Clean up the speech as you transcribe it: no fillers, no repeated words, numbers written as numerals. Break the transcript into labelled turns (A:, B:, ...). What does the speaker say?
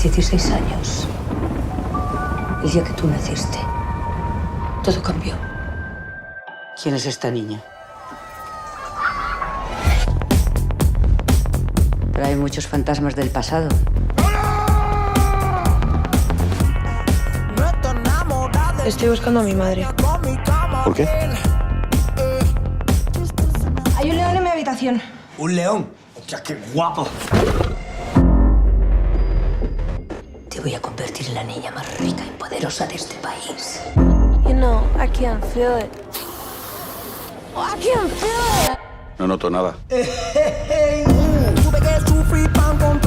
A: 16 años, el día que tú naciste, todo cambió.
B: ¿Quién es esta niña? Pero hay muchos fantasmas del pasado.
C: Estoy buscando a mi madre.
D: ¿Por qué?
C: Hay un león en mi habitación.
E: ¿Un león? ¡Hostia, qué guapo!
A: Te voy a convertir en la niña más rica y poderosa de este país.
C: You know, I can't feel it. Oh, I can't feel it.
D: No noto nada.
E: Tuve que sufrir para encontrar